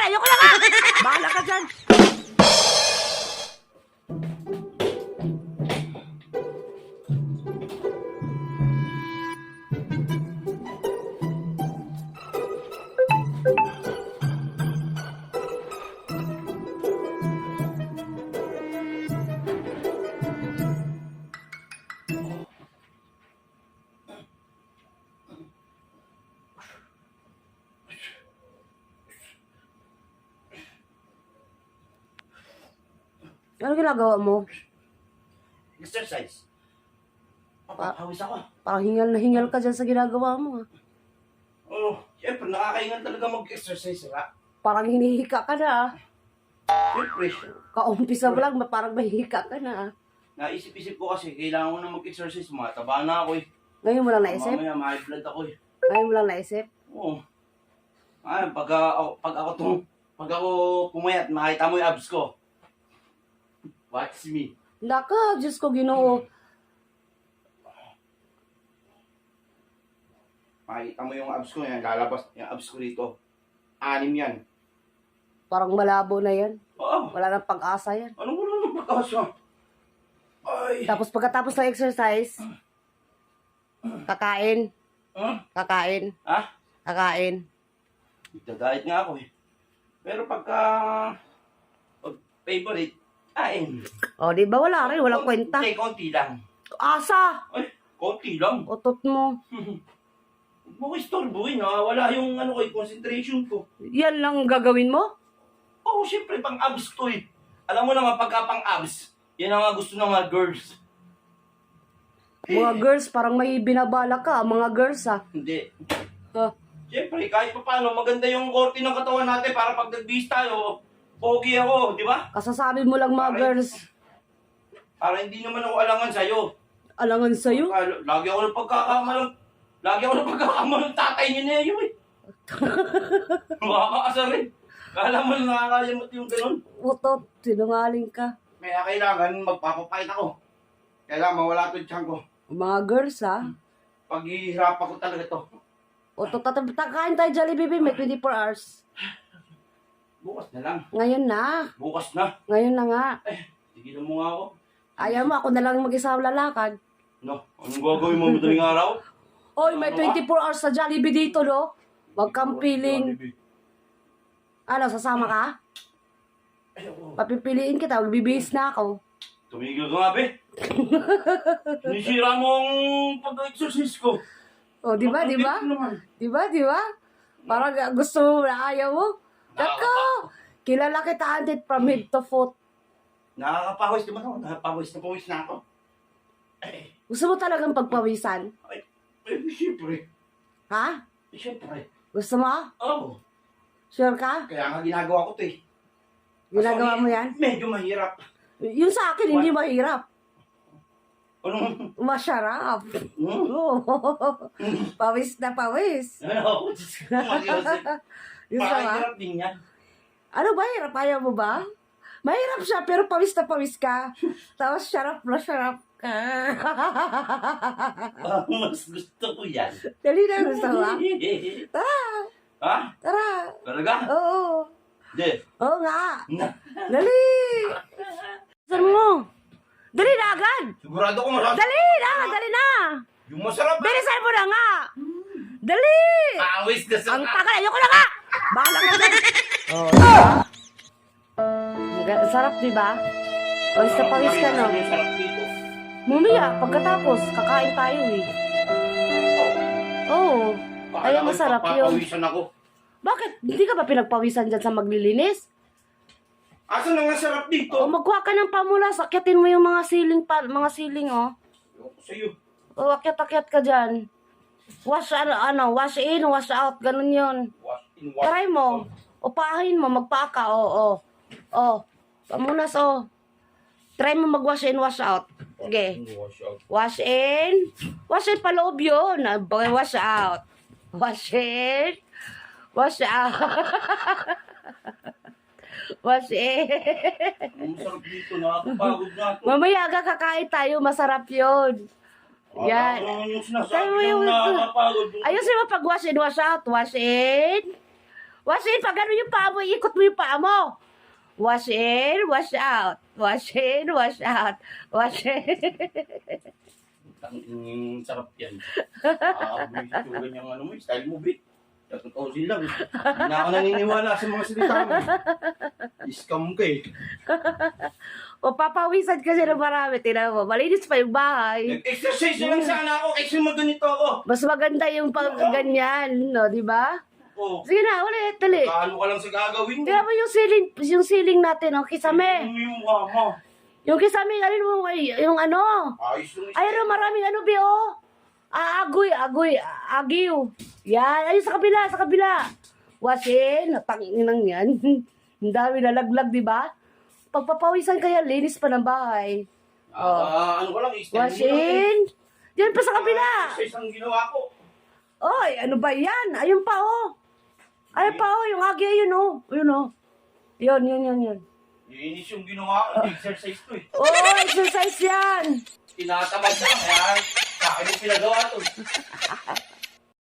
ayoko na nga! Bahala ka dyan! Ano ginagawa mo? Exercise. Papahawis ako. Parang hingal na hingal ka dyan sa ginagawa mo. Oh, siyempre, nakakaingan talaga mag-exercise, ha? Parang hinihika ka na. Siyempre, Kaumpisa mo lang, parang mahihika ka na. naisip-isip ko kasi, kailangan ko na mag-exercise. Mataba na ako, eh. Ngayon mo lang naisip? Mamaya, ma-high blood ako, eh. Ngayon mo lang naisip? Oo. Ay, pag ako pumayat, makita mo yung abs ko. Watch me. Naka, Diyos ko, Ginoo. Makita mo yung abs ko, yan, lalabas yung abs ko dito. 6 yan. Parang malabo na yan. Oo. Wala nang pag-asa yan. Ano mo lang pagkasa? Ay. Tapos pagkatapos ng exercise, kakain. Kakain. Ha? Kakain. Nagda-diet nga ako, eh. Pero pag favorite, kain. O, di ba wala rin? Walang kwenta. Hindi, konti lang. Asa! Ay, konti lang. Otot mo. Huwag mo ko istorbuhin, ha? Wala yung concentration ko. Yan lang gagawin mo? Oo, syempre, pang abs to, eh. Alam mo naman, pagka pang abs, yan ang mga gusto ng mga girls. Mga girls, parang may binabala ka. Mga girls, ha? Hindi. Ha? Siyempre, kahit pa paano, maganda yung korte ng katawan natin para pag nag-bihis tayo, pogi ako, di ba? Kasasabi mo lang mga girls. Para hindi naman ako alangan sa'yo. Alangan sa'yo? Lagi ako ng pagkakamalang tatay niya na yun, eh. Makakaasa rin. Kala mo nakakayamot yung ganun. Otot, sinungaling ka. Kaya kailangan magpapapait ako. Kailangan mawala ito yung tiyan ko. Mga girls, ha? Paghihirapan ko talaga to. Otot, kain tayo Jollibee, may 24 hours. Bukas na lang. Ngayon na. Bukas na. Ngayon na nga. Tigilan mo nga ako. Ayaw mo, ako na lang mag-isa lalakad. No, anong gagawin mo madaling araw? Oy, may 24 hours sa Jollibee dito, no? Huwag kang piling. Ano, sasama ka? Papipiliin kita, magbibihis na ako. Tumigil ka nga, be. Sinisira mo ang pag-exercise ko. O, di ba, di ba? Di ba, di ba? Parang gusto mo na ayaw mo. Nako! Kilala kita, Andit, from head to foot. Nakakapawis, di ba ako? Napawis na ako. Gusto mo talagang pagpawisan? Siyempre. Ha? Siyempre. Gusto mo? Oo. Sure ka? Kaya nga ginagawa ko ito, eh. Ginagawa mo yan? Medyo mahirap. Yung sa akin, hindi mahirap. Anong? Masarap. Oo. Pawis na pawis. Ano? Gusto Parang ka? hirap din yan. Ano ba? Hirap? Ayaw mo ba? Mahirap siya, pero pawis na pawis ka. Tapos syarap na syarap ka. Mas gusto ko yan. Dali na, gusto mo ba? Tara! Ha? Tara! Talaga? Oo. Hindi. Oo nga. Dali! Saan mo? Dali na agad! Sigurado ko masarap. Dali na! Dali na! Yung masarap. Bilisan mo na nga! Dali! Awis na sa... Ang tagal! Ayoko na nga! Bahala ka dyan! Oh, diba? Ang sarap, diba? Pawis na pawis ka, no? Sarap dito. Mamaya, pagkatapos, kakain tayo, eh. Oo. Kaya masarap yun. Papawisan ako. Bakit? Hindi ka ba pinagpawisan dyan sa maglilinis? Asa na nga sarap dito? O, magkuha ka ng pamulas. Akyatin mo yung mga siling, oh. Ayoko sa'yo. O, akyat-akyat ka dyan. Wash, wash in, wash out. Ganun yun. Wash in, wash Try mo. O, paahin mo, magpaka, o. O, pamulas, o. Try mo mag-wash in, wash out. Okay. Wash out. Wash in. Wash in paloob yun. Wash out. Wash in. Wash out. Wash in. Ang sarap dito. Nakakapagod na ito. Mamaya aga kakain tayo. Masarap yun. Yan. Yung sinasabi ng nakakapagod. Ayusin mo pag wash in, wash out. Wash in. Wash in, pag ano yung paa mo, ikot mo yung paa mo. Wash in, wash out. Wash in, wash out. Wash in. Ang sarap yan. Nakakabulit yung ano mo, style mo, bit. Tatutusin lang. Hindi na ako naniniwala sa mga salita mo. Scam ka eh. O papawisan kasi ng marami, tinan mo. Malinis pa yung bahay. Nag-exercise na lang sana ako kasi maganito ako. Mas maganda yung pag ganyan, no, di ba? Oh, Sige na, ulit, dali. kaano ka lang sa gagawin mo. Tingnan mo yung ceiling natin, oh, kisame. Ano yung mukha mo? Yung kisame, alin mo, yung ano. Ayos yung Ayun, maraming ano, Bi, oh. Agiw. Yan, ayun, sa kabila. Wasin, natanginang yan. Ang dami nalaglag, di ba? Pagpapawisan kaya, linis pa ng bahay. ano ko lang, style mo lang. Wasin. Yan pa sa kabila. Exercise ang ginawa ko. Oy, ano ba yan? Ayun pa, oh. Ayun pa, oh, yung agi, ayun, oh. Ayun, oh. Yun. Inis yung ginawa ko, exercise to eh. Oh, exercise yan. Tinatamad na, kaya sa akin yung pinagawa to.